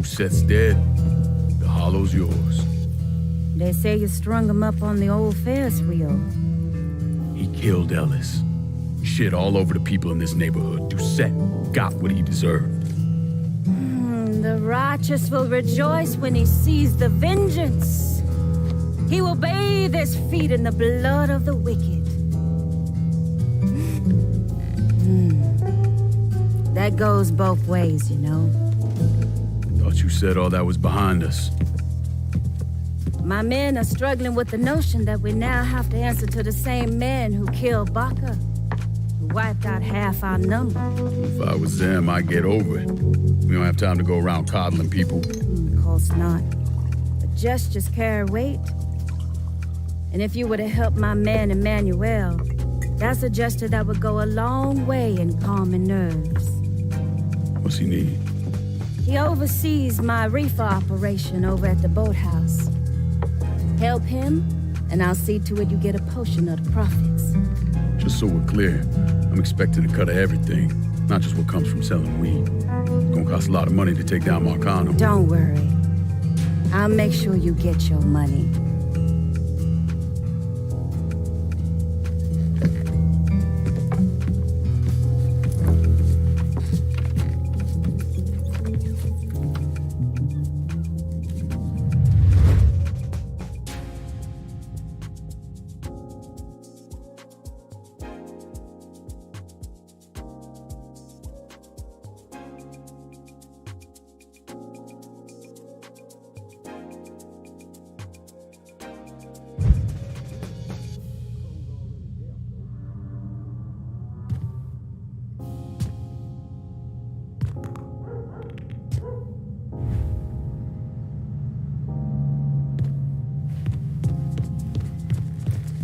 Seth's dead. The hollow's yours. They say you strung him up on the old Ferris wheel. He killed Ellis. Shit all over the people in this neighborhood. Doucette got what he deserved. The righteous will rejoice when he sees the vengeance. He will bathe his feet in the blood of the wicked. That goes both ways, you know. Thought you said all that was behind us. My men are struggling with the notion that we now have to answer to the same men who killed Baca, who wiped out half our number. If I was them, I'd get over it. We don't have time to go around coddling people. Of course not. But gestures carry weight. And if you were to help my man Emmanuel, that's a gesture that would go a long way in calming nerves. What's he need? He oversees my reefer operation over at the boathouse. Help him, and I'll see to it you get a portion of the profits. Just so we're clear, I'm expecting a cut of everything, not just what comes from selling weed. It's gonna cost a lot of money to take down Marcano. Don't worry. I'll make sure you get your money.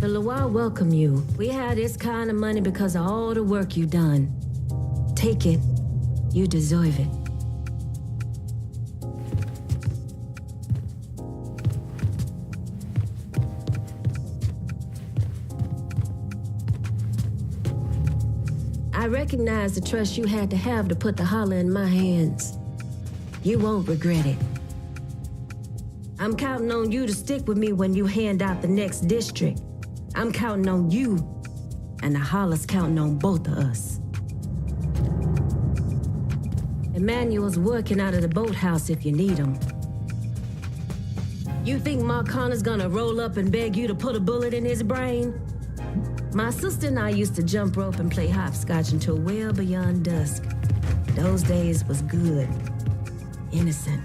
The Loire welcome you. We had this kind of money because of all the work you done. Take it. You deserve it. I recognize the trust you had to have to put the holler in my hands. You won't regret it. I'm counting on you to stick with me when you hand out the next district. I'm counting on you, and the holler's counting on both of us. Emmanuel's working out of the boathouse if you need him. You think Marcana's gonna roll up and beg you to put a bullet in his brain? My sister and I used to jump rope and play hopscotch until well beyond dusk. Those days was good, innocent.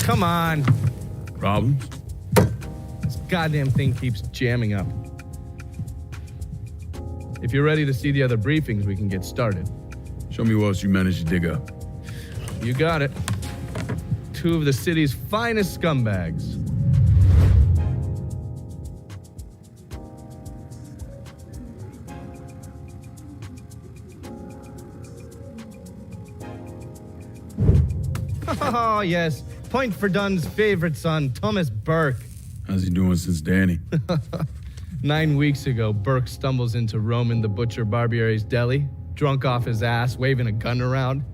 Come on. Problems? goddamn thing keeps jamming up. If you're ready to see the other briefings, we can get started. Show me what else you managed to dig up. You got it. 2 of the city's finest scumbags. Oh, yes. Point for Dunn's favorite son, Thomas Burke. How's he doing since Danny? 9 weeks ago, Burke stumbles into Roman the Butcher Barbiere's deli, drunk off his ass, waving a gun around.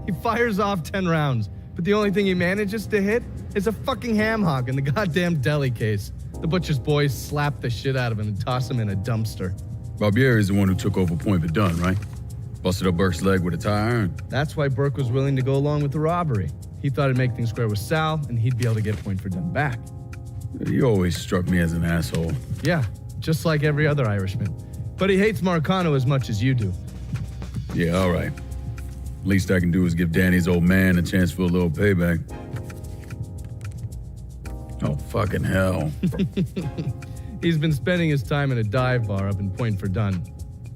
He fires off 10 rounds, but the only thing he manages to hit is a fucking ham hock in the goddamn deli case. The butcher's boys slap the shit out of him and toss him in a dumpster. Barbieri is the one who took over Point Verdun, right? Busted up Burke's leg with a tire iron. That's why Burke was willing to go along with the robbery. He thought it'd make things square with Sal, and he'd be able to get Point Verdun back. You always struck me as an asshole. Yeah, just like every other Irishman. But he hates Marcano as much as you do. Yeah, all right. Least I can do is give Danny's old man a chance for a little payback. Oh, fucking hell. He's been spending his time in a dive bar up in Point Verdun.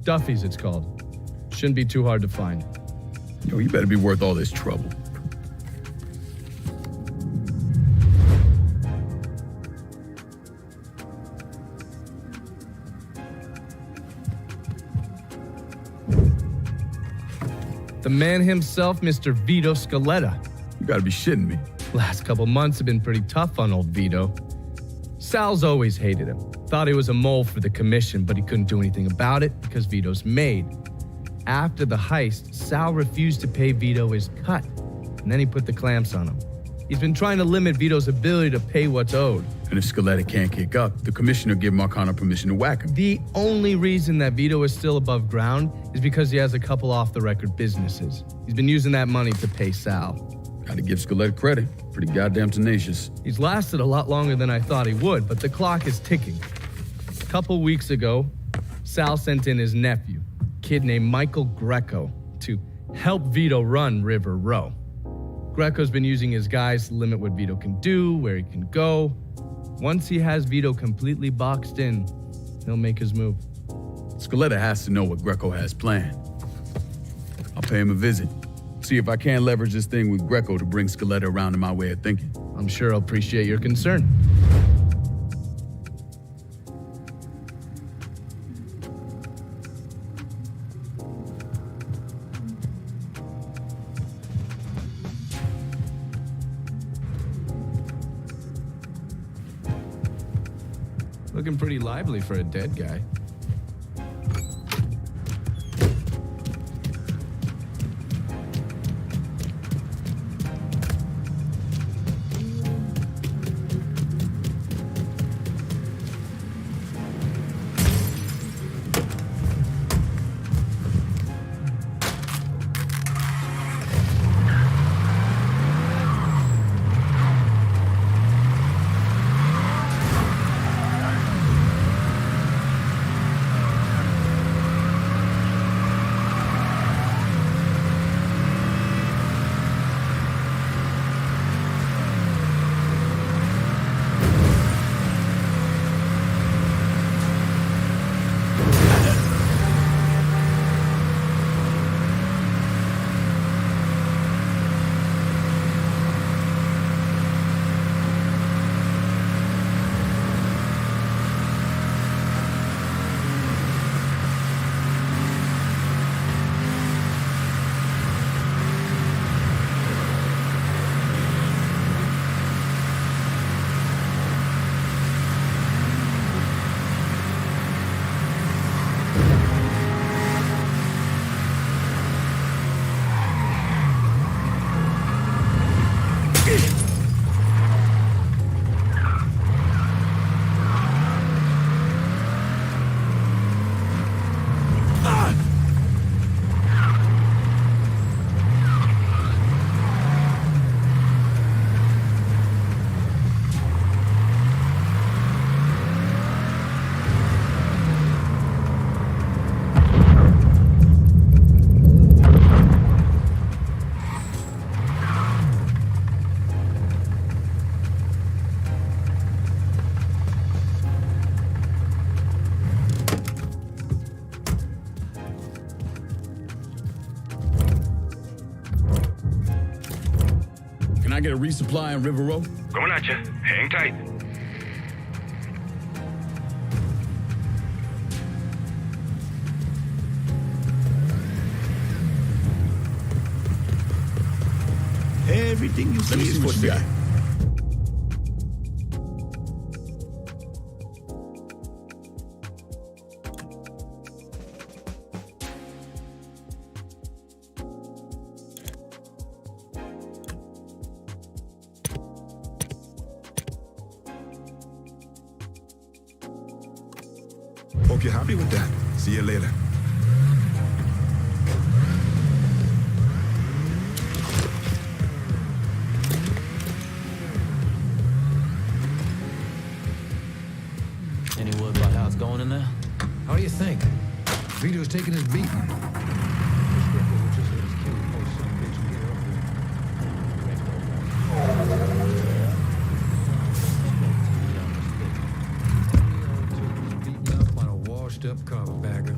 Duffy's, it's called. Shouldn't be too hard to find. Yo, you better be worth all this trouble. The man himself, Mr. Vito Scaletta. You gotta be shitting me. Last couple months have been pretty tough on old Vito. Sal's always hated him. Thought he was a mole for the commission, but he couldn't do anything about it because Vito's made. After the heist, Sal refused to pay Vito his cut, and then he put the clamps on him. He's been trying to limit Vito's ability to pay what's owed. And if Scaletta can't kick up, the commissioner give Marcano permission to whack him. The only reason that Vito is still above ground is because he has a couple off-the-record businesses. He's been using that money to pay Sal. Gotta give Scaletta credit. Pretty goddamn tenacious. He's lasted a lot longer than I thought he would, but the clock is ticking. A couple weeks ago, Sal sent in his nephew, a kid named Michael Greco, to help Vito run River Row. Greco's been using his guys to limit what Vito can do, where he can go. Once he has Vito completely boxed in, he'll make his move. Scaletta has to know what Greco has planned. I'll pay him a visit. See if I can't leverage this thing with Greco to bring Scaletta around to my way of thinking. I'm sure he'll appreciate your concern. Looking pretty lively for a dead guy. get a resupply in River Road? Coming at you. Hang tight. Everything you Let see me is see for what you got. sale. Hope you're happy with that. See you later. Any word about how it's going in there? How do you think? Vito's taking his beating. Beaten up on a washed-up carpetbagger.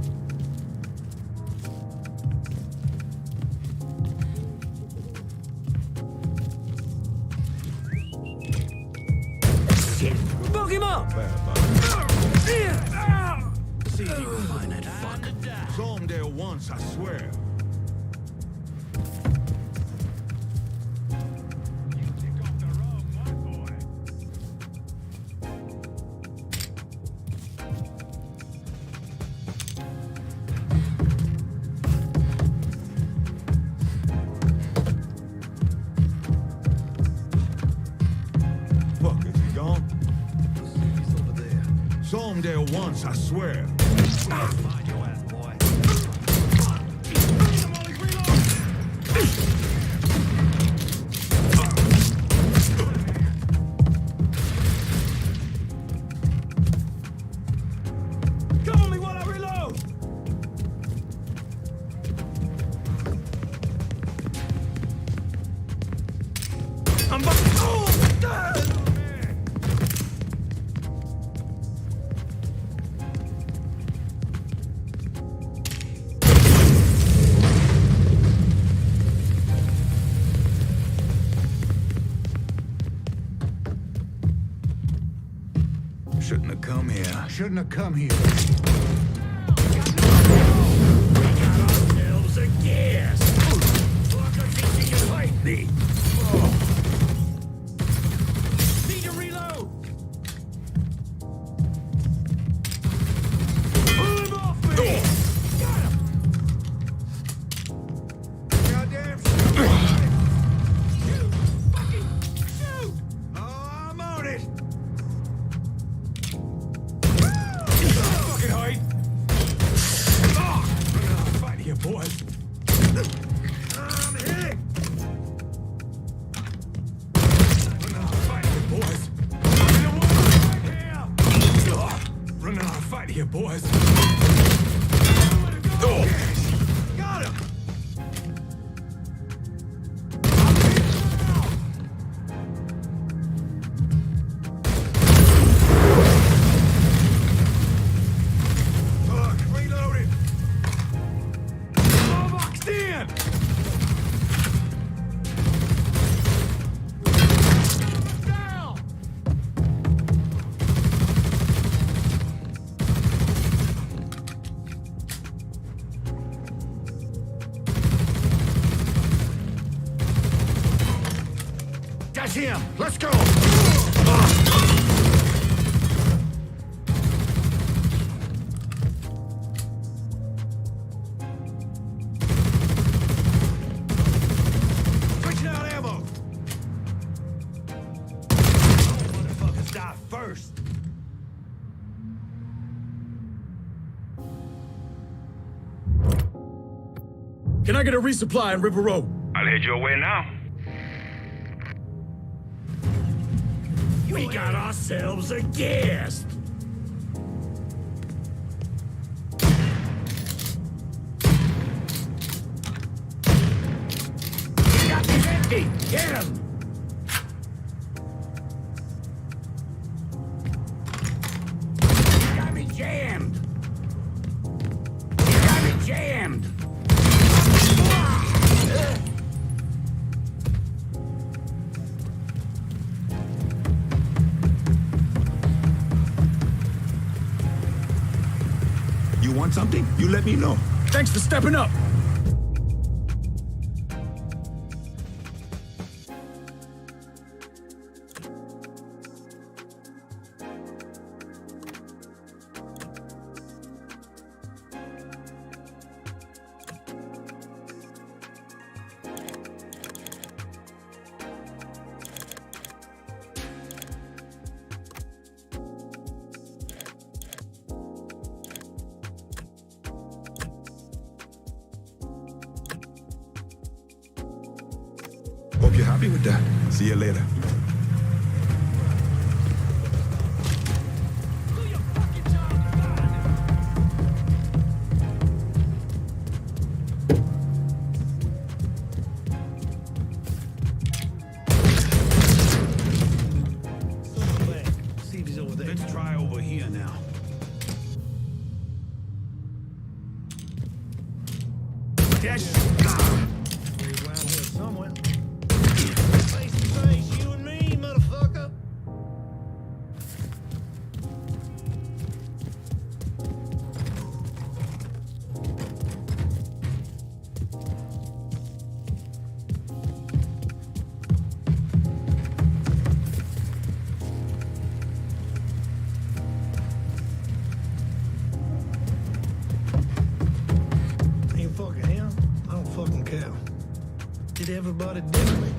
Book him up! See if you can find that fuck. Saw him there once, I swear. Fuck, is he gone? He's over there. Saw him there once, I swear. Find your ass, boy. Cover me while I reload! I'm about to... Oh, God! Shouldn't have come here. Shouldn't have come here. Ourselves a gas. Fucker thinks he can fight me. Need to reload. Pull him off me! Got him! Goddamn shoot! Fucking shoot! Oh, I'm on it! Fucking hide! Oh, fight here, boys. I'm hit! Fight here, boys. Run out, fight here, boys. Got him! Fuck, reloaded! All boxed in! Down! That's him! Let's go! Switching out ammo! Motherfuckers die first! Can I get a resupply in River Road? I'll head your way now. We got ourselves a guest. He got me empty. Get him. He got me jammed. He got me jammed. You want something? You let me know. Thanks for stepping up. Hope you're happy with that. See you later. See if he's over there. Let's try over here now. Dash. Around here somewhere. Face to face, you and me, motherfucker. Ain't fucking him. I don't fucking care. Did everybody differently?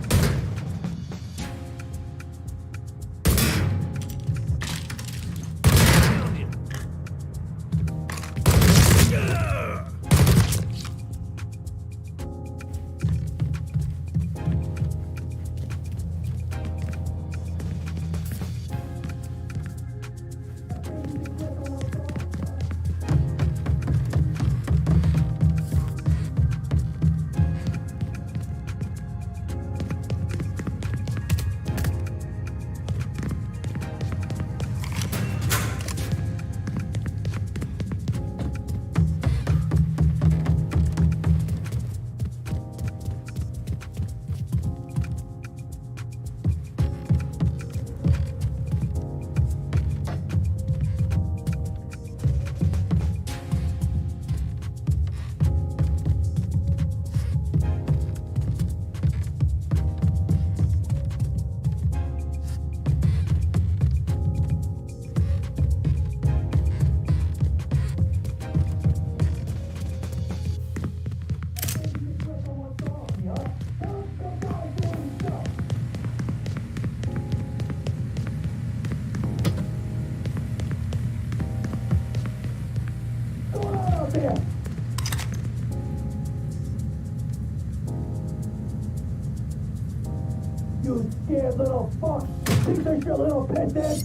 You scared little fuck. Think that your little pet dead?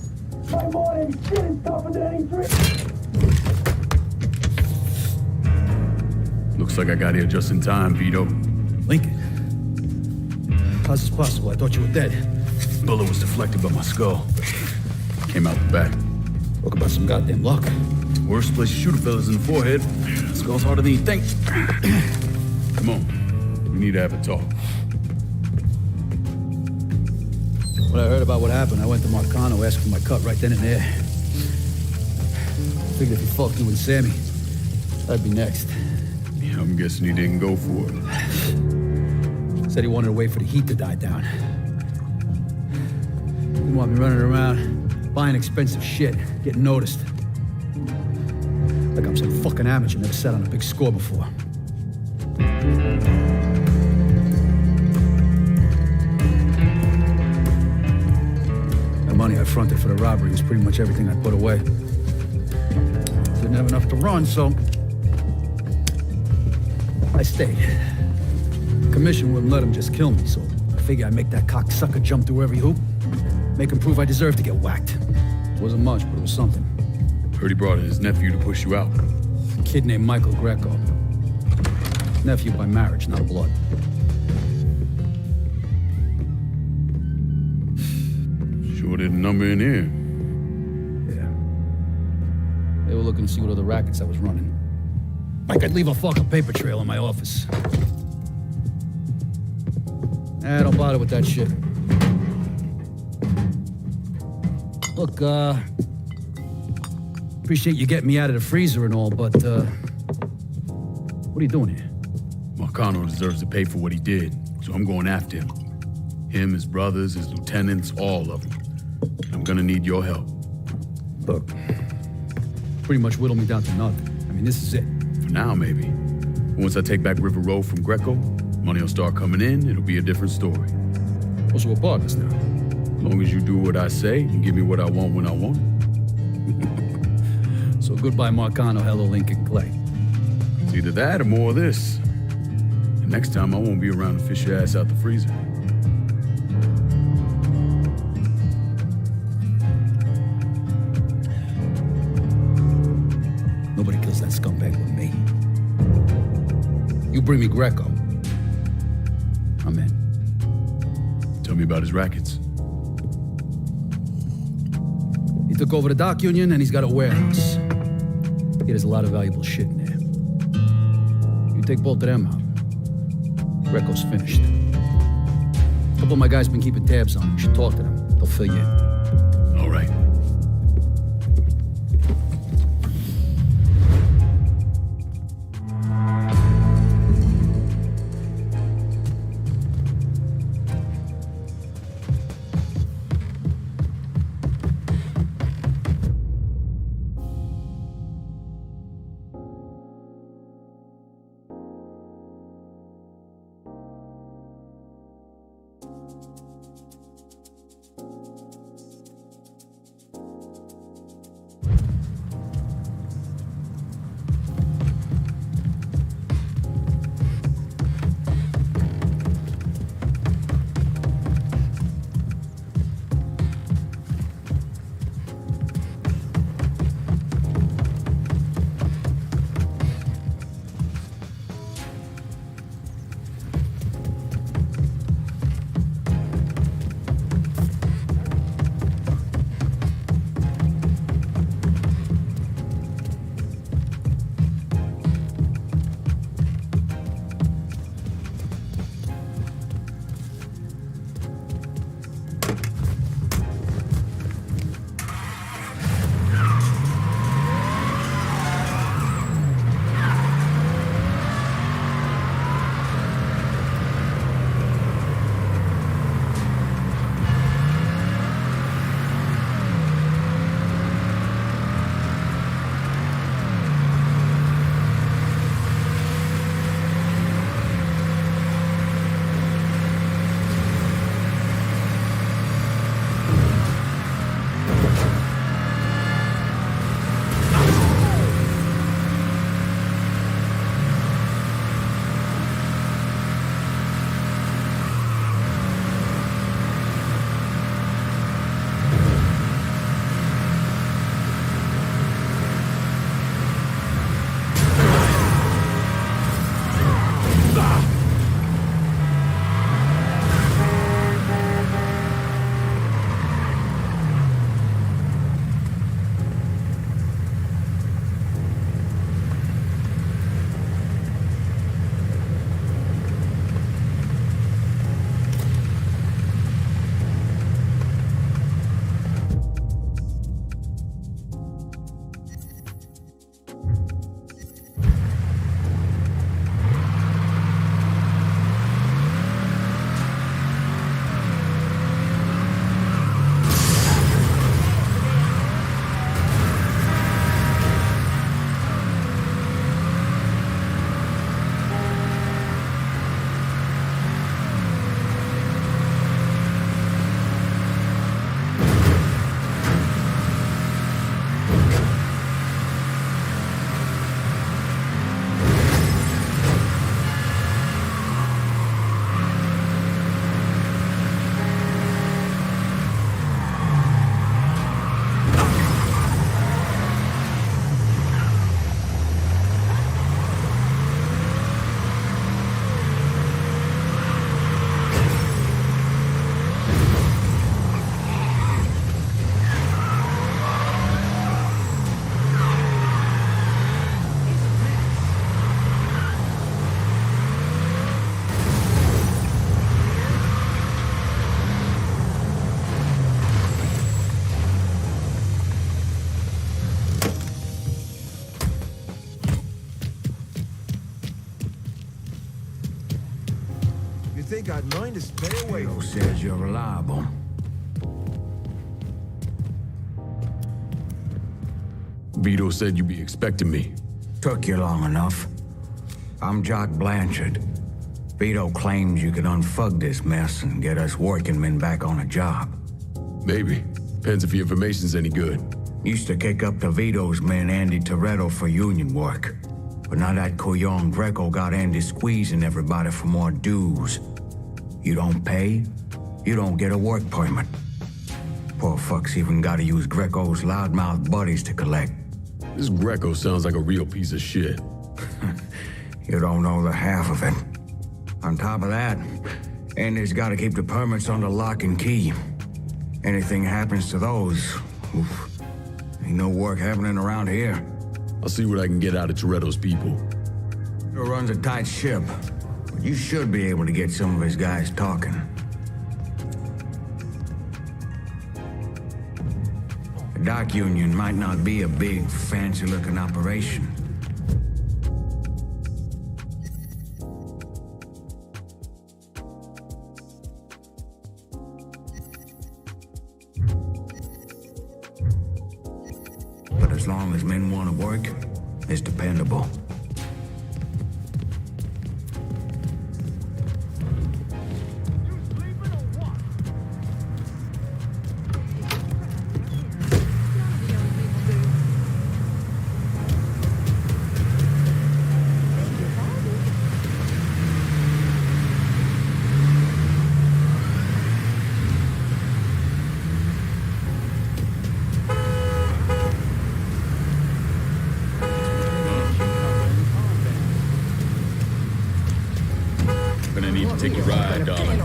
My morning shit is tougher than any drink. Looks like I got here just in time, Vito. Lincoln. How's this possible? I thought you were dead. Bullet was deflected by my skull. Came out the back. Talk about some goddamn luck. Worst place to shoot a fella's in the forehead. Skull's harder than you think. Come on. We need to have a talk. When I heard about what happened, I went to Marcano, asked for my cut right then and there. Figured if he fucked you and Sammy, I'd be next. Yeah, I'm guessing he didn't go for it. Said he wanted to wait for the heat to die down. Didn't want me running around, buying expensive shit, getting noticed. Like I'm some fucking amateur, never sat on a big score before. The money I fronted for the robbery was pretty much everything I put away. Didn't have enough to run, so I stayed. Commission wouldn't let him just kill me, so I figured I'd make that cocksucker jump through every hoop. Make him prove I deserve to get whacked. Wasn't much, but it was something. Heard he brought in his nephew to push you out. A kid named Michael Greco. Nephew by marriage, not blood. Sure did a number in here. Yeah. They were looking to see what other rackets I was running. Like I'd leave a fucking paper trail in my office. Don't bother with that shit. Look, Appreciate you getting me out of the freezer and all, but, what are you doing here? Marcano deserves to pay for what he did, so I'm going after him. Him, his brothers, his lieutenants, all of them. I'm gonna need your help. Look, pretty much whittle me down to nothing. I mean, this is it. For now, maybe. Once I take back River Road from Greco, money will start coming in, it'll be a different story. Also, we're partners now. As long as you do what I say and give me what I want when I want it. So goodbye, Marcano, hello, Lincoln Clay. It's either that or more of this. And next time I won't be around to fish your ass out the freezer. Nobody kills that scumbag with me. You bring me Greco, I'm in. Tell me about his rackets. He took over the dock union and he's got a warehouse. He has a lot of valuable shit in there. You take both of them out, Greco's finished. A couple of my guys been keeping tabs on him. You should talk to them. They'll fill you in. All right. think I'd learn to stay away. Vito says you're reliable. Vito said you'd be expecting me. Took you long enough. I'm Jock Blanchard. Vito claims you can unfug this mess and get us working men back on a job. Maybe. Depends if the information's any good. Used to kick up to Vito's man Andy Toretto for union work. But now that Couillon Greco got Andy squeezing everybody for more dues. You don't pay, you don't get a work permit. Poor fuck's even gotta use Greco's loudmouth buddies to collect. This Greco sounds like a real piece of shit. You don't know the half of it. On top of that, Andy's gotta keep the permits under lock and key. Anything happens to those, oof, ain't no work happening around here. I'll see what I can get out of Toretto's people. He runs a tight ship, but you should be able to get some of his guys talking. The dock union might not be a big, fancy-looking operation. But as long as men want to work, it's dependable. Gonna need to take a ride, darling.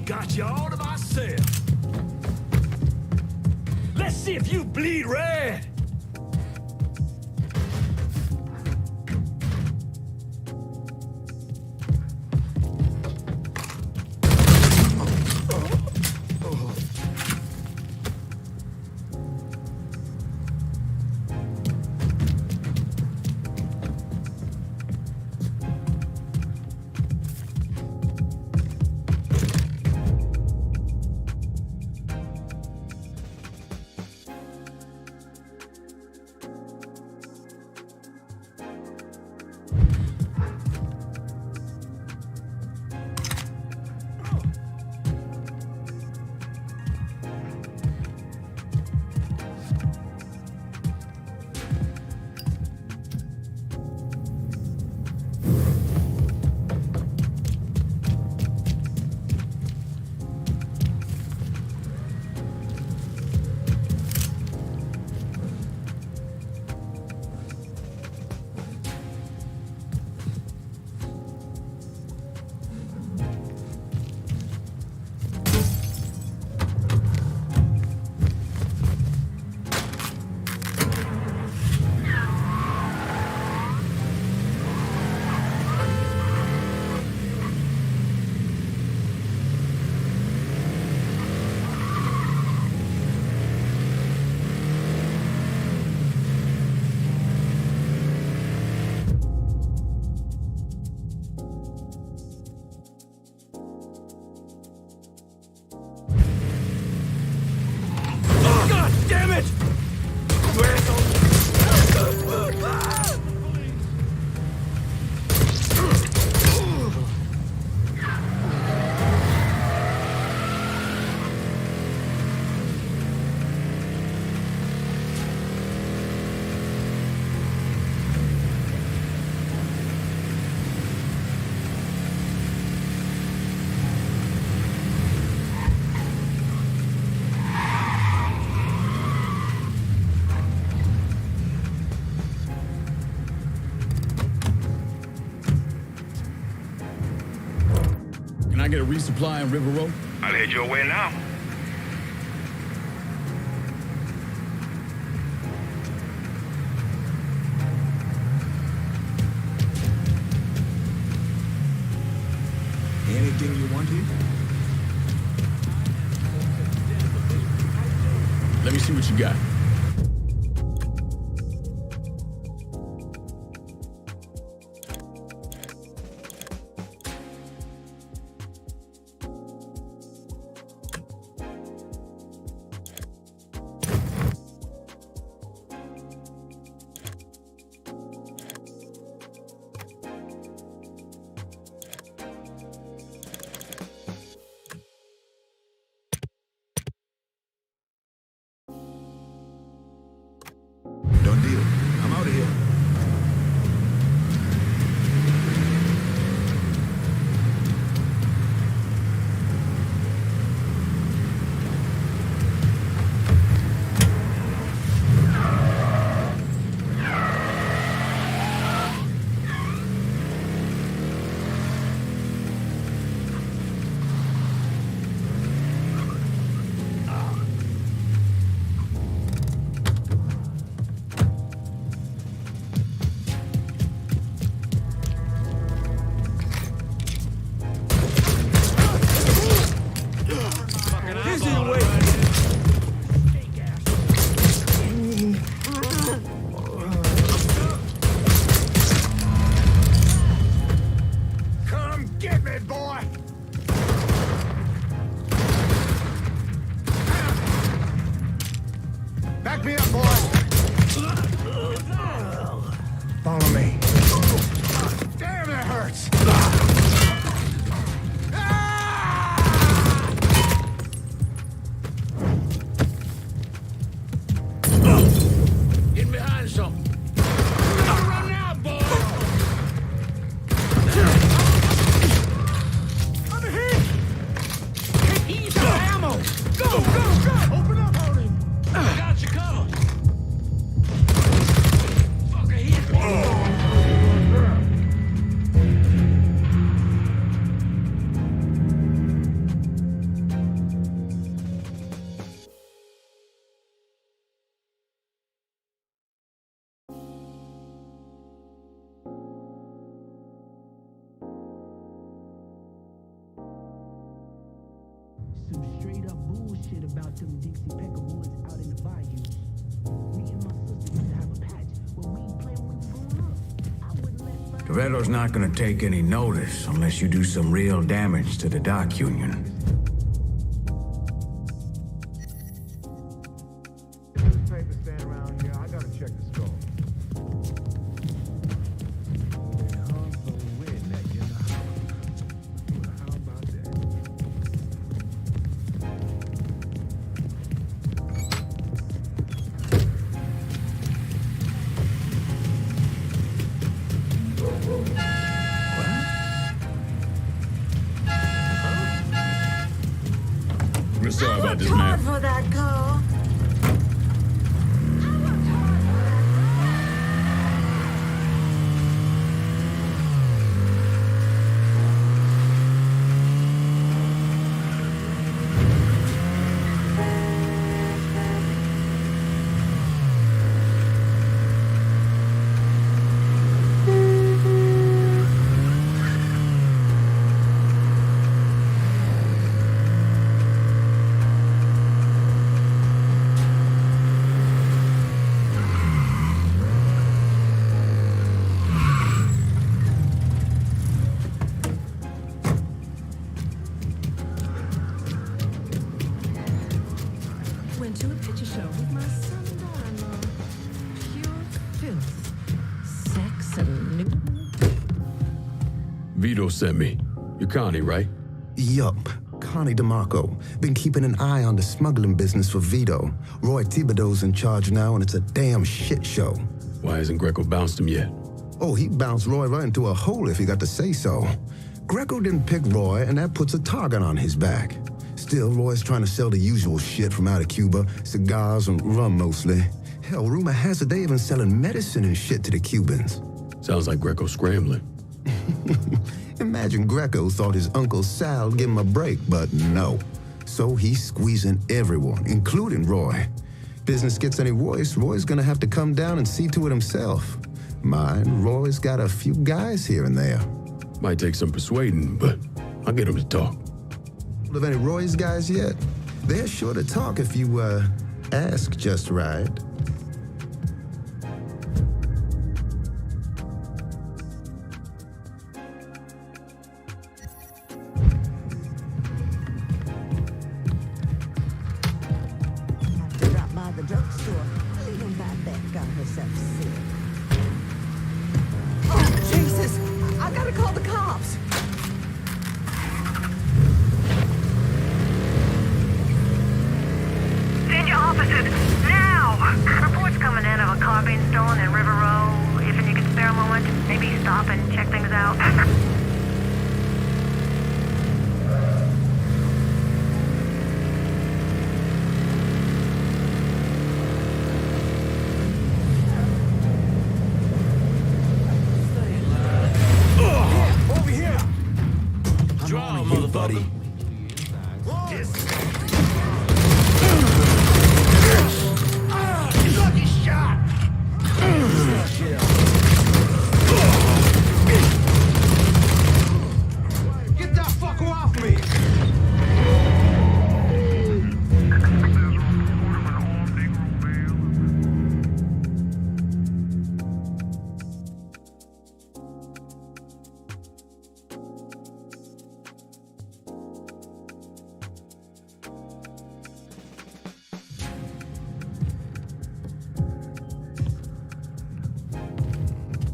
Got you all to myself. Let's see if you bleed red. get a resupply in River Road? I'll head your way now. Anything you want here? Let me see what you got. Done deal. I'm out of here. Come get me, boy! Back me up, boy! Follow me. Damn, that hurts! Get behind something. Run now, boy! Under here! Ease your ammo! Go, go, go! Open up on him! I got you covered! Fucker hit me! Some straight up bullshit about them Dixie Pecker woods out in the bayou. Me and my sister used to have a patch where we'd play when we were growing up. I wouldn't let Toretto's not gonna take any notice unless you do some real damage to the dock union. Paper stand around here. I gotta check the scope. How about that? We're sorry about this, man. For that girl. Went to a picture show with my son and daughter-in-law. Pure filth. Sex and new. Vito sent me. You're Connie, right? Yup. Connie DeMarco. Been keeping an eye on the smuggling business for Vito. Roy Thibodeau's in charge now, and it's a damn shit show. Why hasn't Greco bounced him yet? Oh, he bounced Roy right into a hole if he got to say so. Greco didn't pick Roy, and that puts a target on his back. Still, Roy's trying to sell the usual shit from out of Cuba, cigars and rum mostly. Hell, rumor has it they even selling medicine and shit to the Cubans. Sounds like Greco's scrambling. Imagine imagine Greco thought his Uncle Sal'd give him a break, but no. So he's squeezing everyone, including Roy. Business gets any worse, Roy's gonna have to come down and see to it himself. Mind, Roy's got a few guys here and there. Might take some persuading, but I'll get him to talk. Of any Roy's guys yet? They're sure to talk if you, ask just right. Drop by the drugstore. Leaving back that got herself sick. Oh, Jesus! I gotta call the cops! Send your officers now! Reports coming in of a car being stolen in River Row. If you could spare a moment, maybe stop and check things out. Draw, motherfucker. Lucky shot! Get that fucker off me!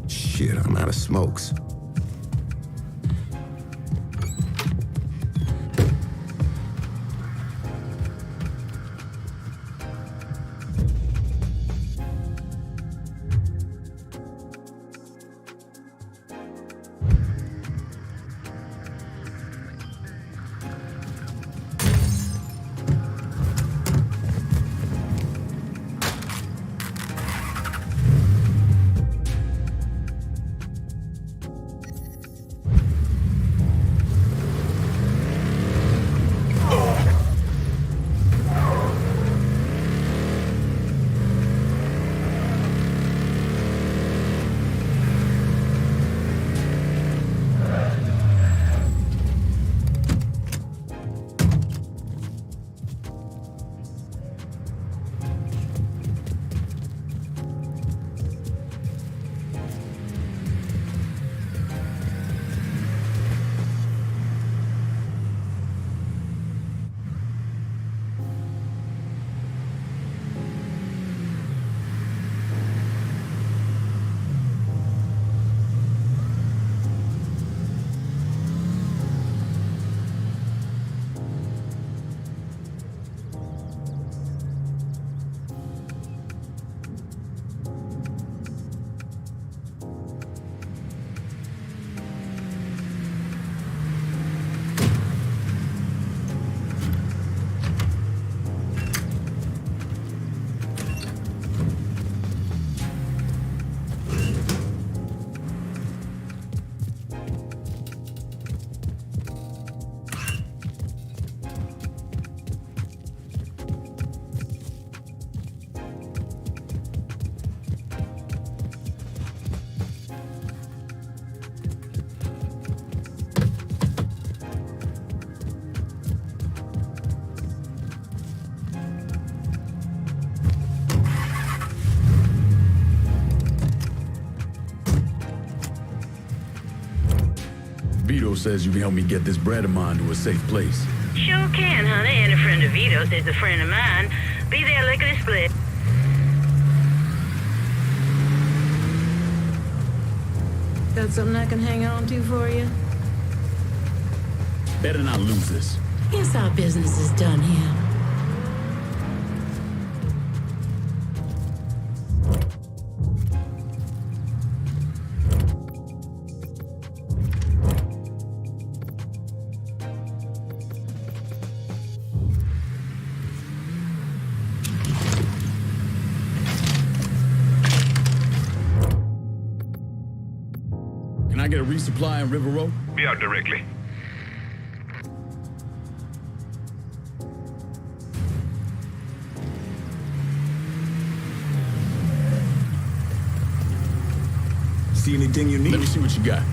Shit, I'm out of smokes. Vito says you can help me get this bread of mine to a safe place. Sure can, honey. And a friend of Vito's is a friend of mine. Be there lickety split. Got something I can hang on to for you? Better not lose this. Guess our business is done here. get a resupply in River Row? Be out directly. See anything you need? Let me see what you got.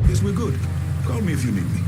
Guess we're good. Call me if you need me.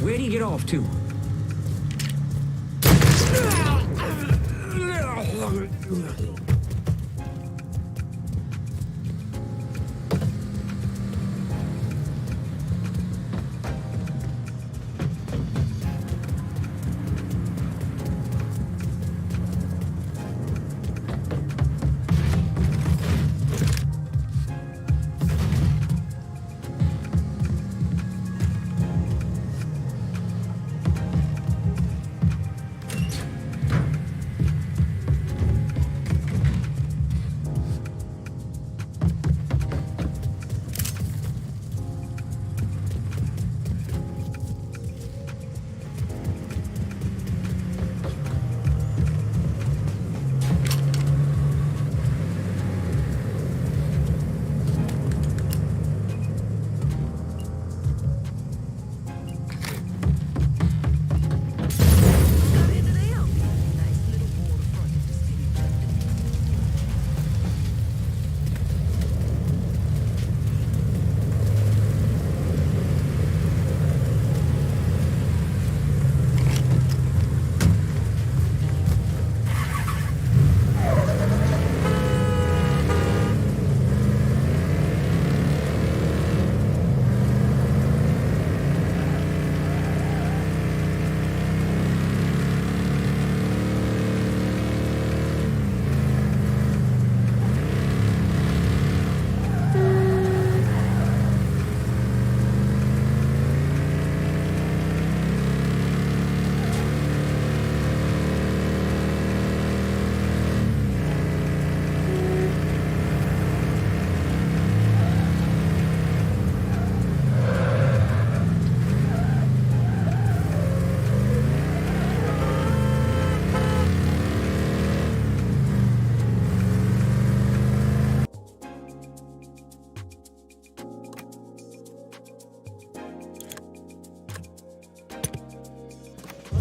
Where'd he get off to?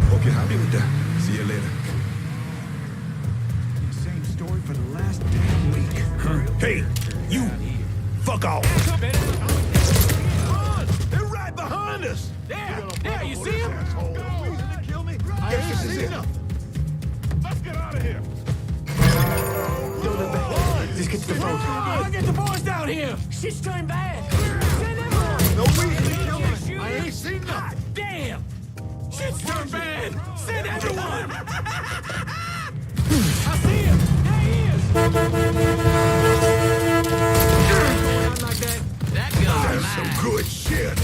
Hope you're happy with that. See you later. Same story for the last damn week. Huh? Hey, you! Fuck off! They're right behind us! There, you see him? Kill me? I ain't seen nothing. Let's get out of here. Let's get to the boat. I'll get the boys down Down here! Shit's turned bad! Send everyone! No reason to kill me! I ain't seen nothing! Damn! Shit's turned bad! Send everyone! I see him! There he is! Not like that. That gun's That's mine. some good shit!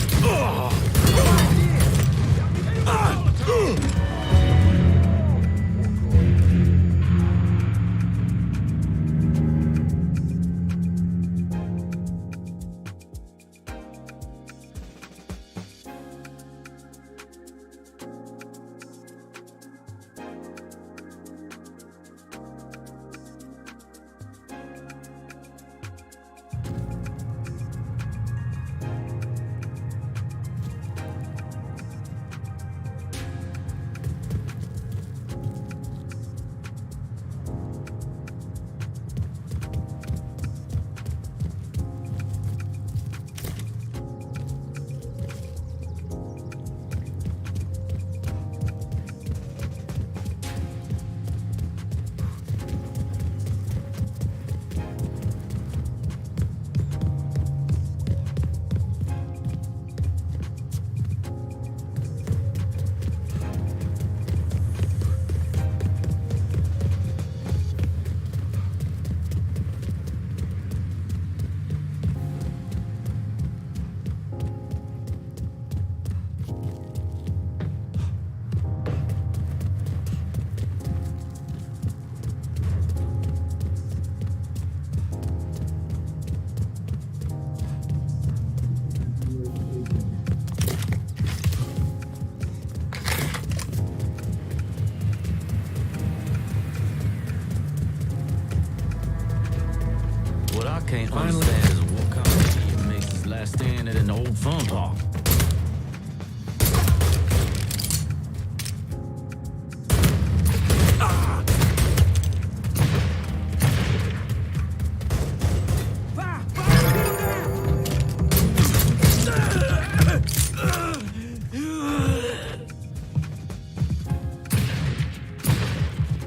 What I can't understand is what kind of idiot makes his last stand at an old phone call.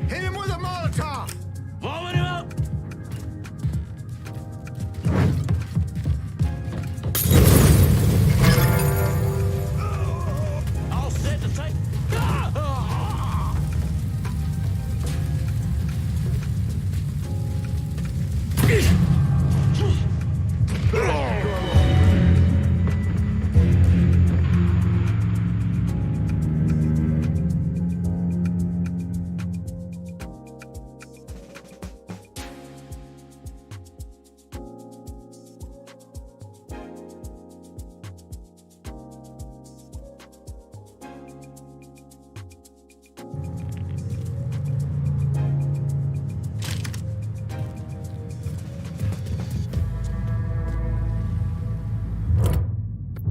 Hit him with a Molotov! Blowing him up! All set to take.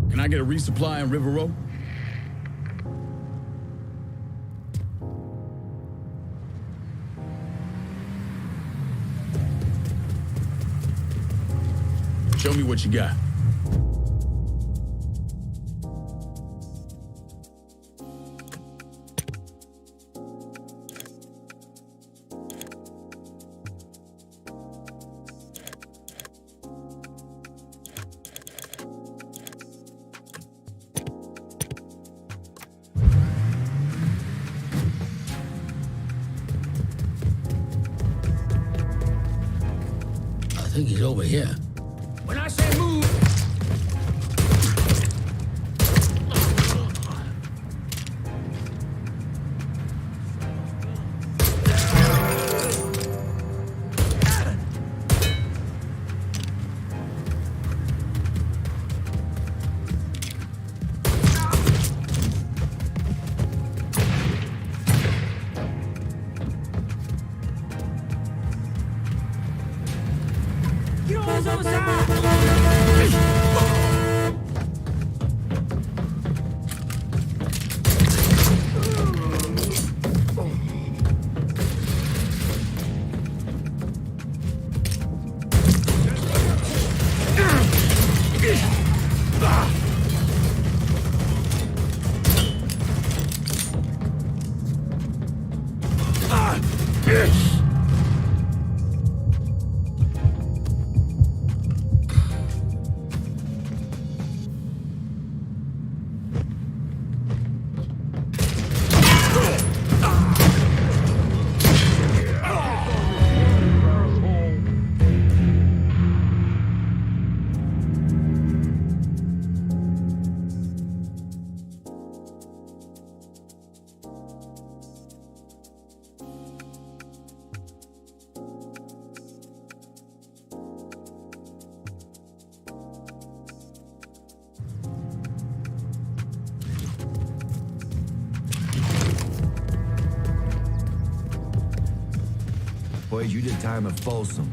Can I get a resupply in River Row? Show me what you got. I think he's over here. When I say move, get on his other side! Boys, you did time at Folsom.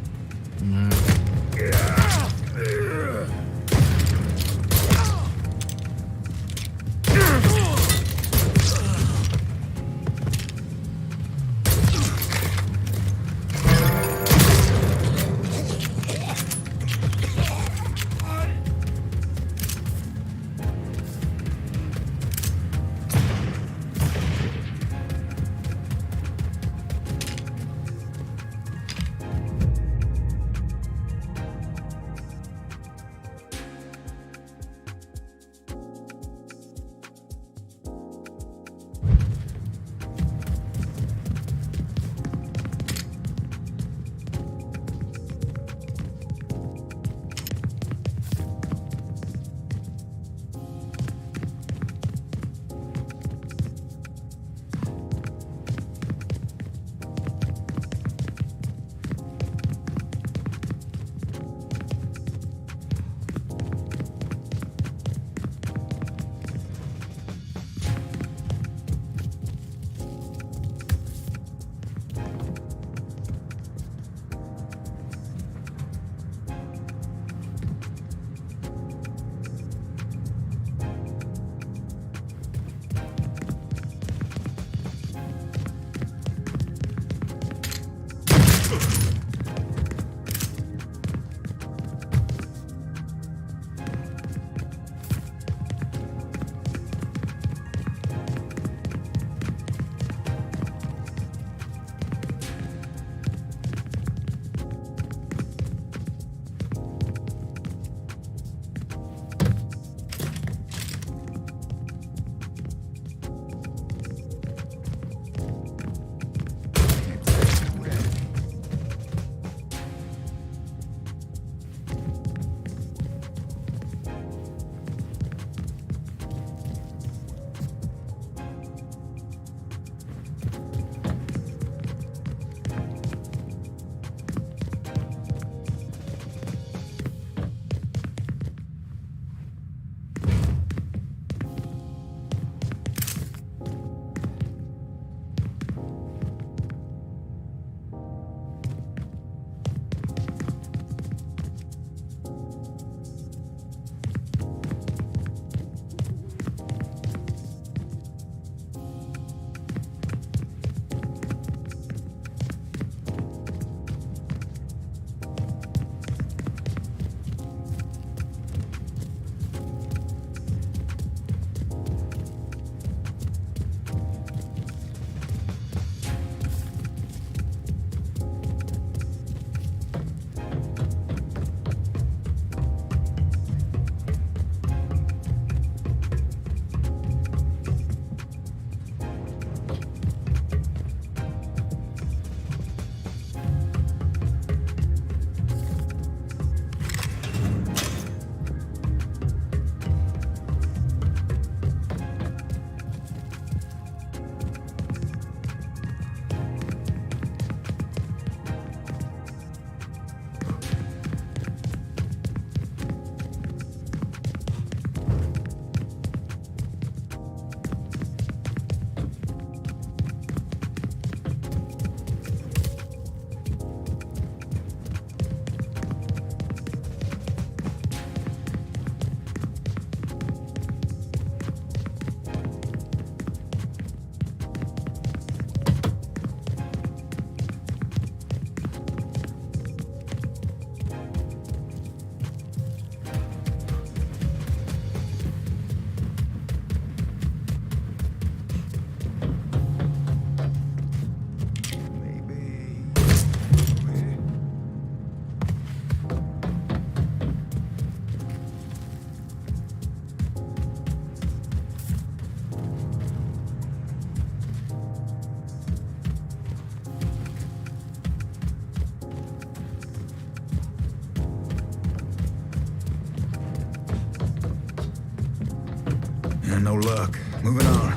No luck. Moving on.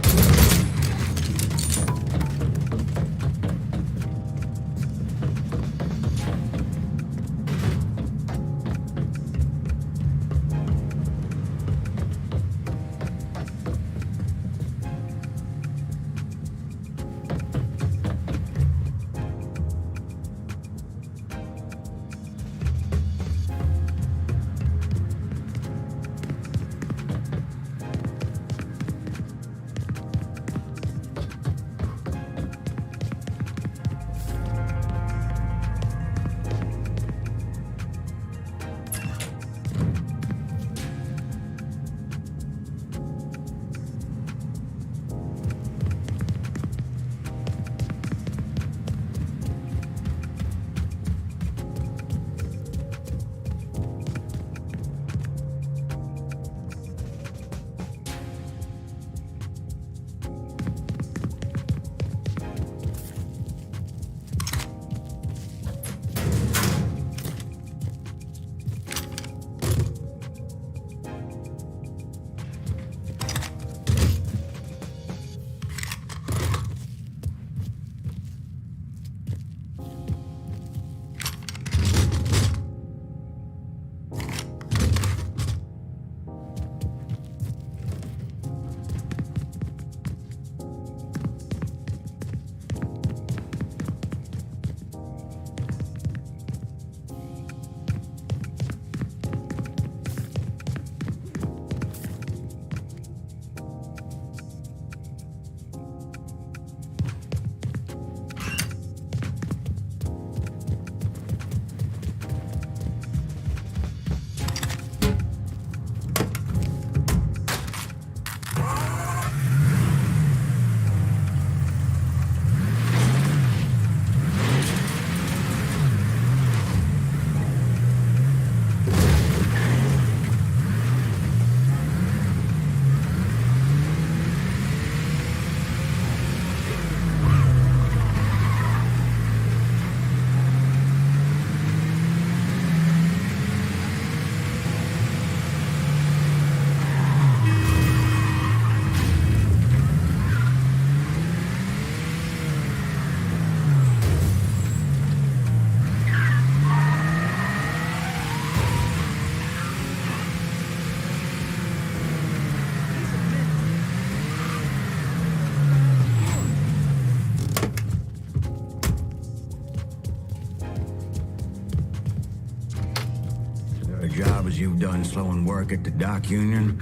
hours you've done slowing work at the dock union,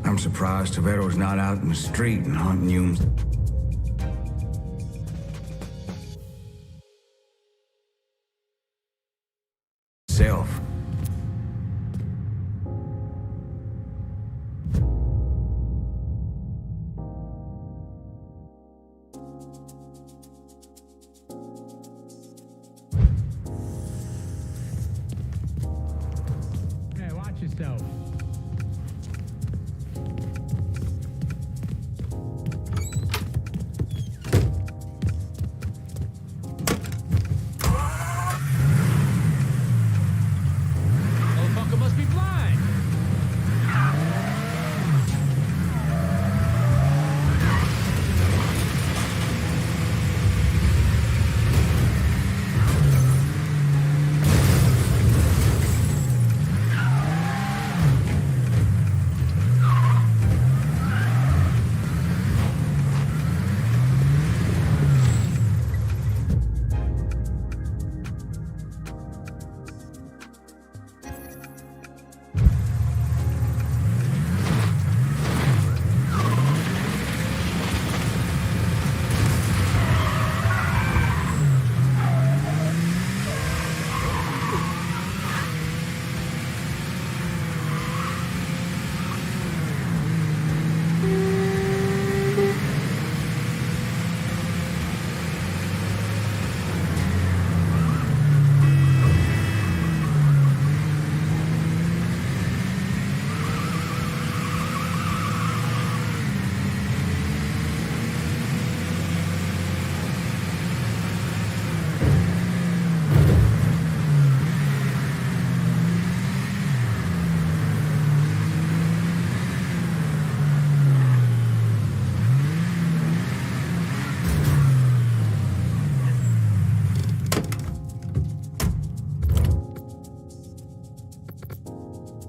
I'm surprised Toretto's not out in the street and hunting you. Self. Hey, watch yourself. Motherfucker must be blind.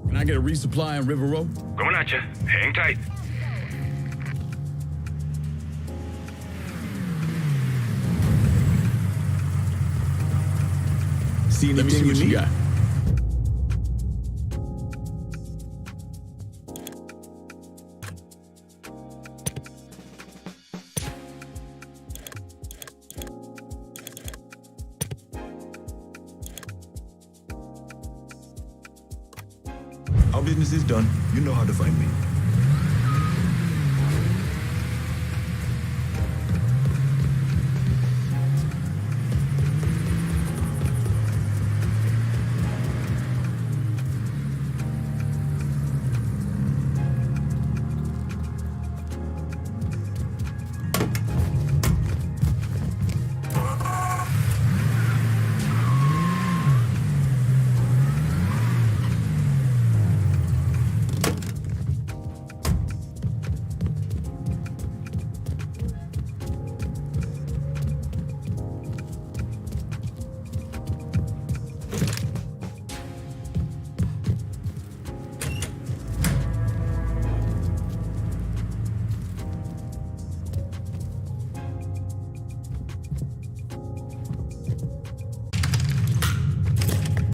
Can I get a resupply on River Road? Coming at you. Hang tight. See Let me see what you got. Our business is done. You know how to find me.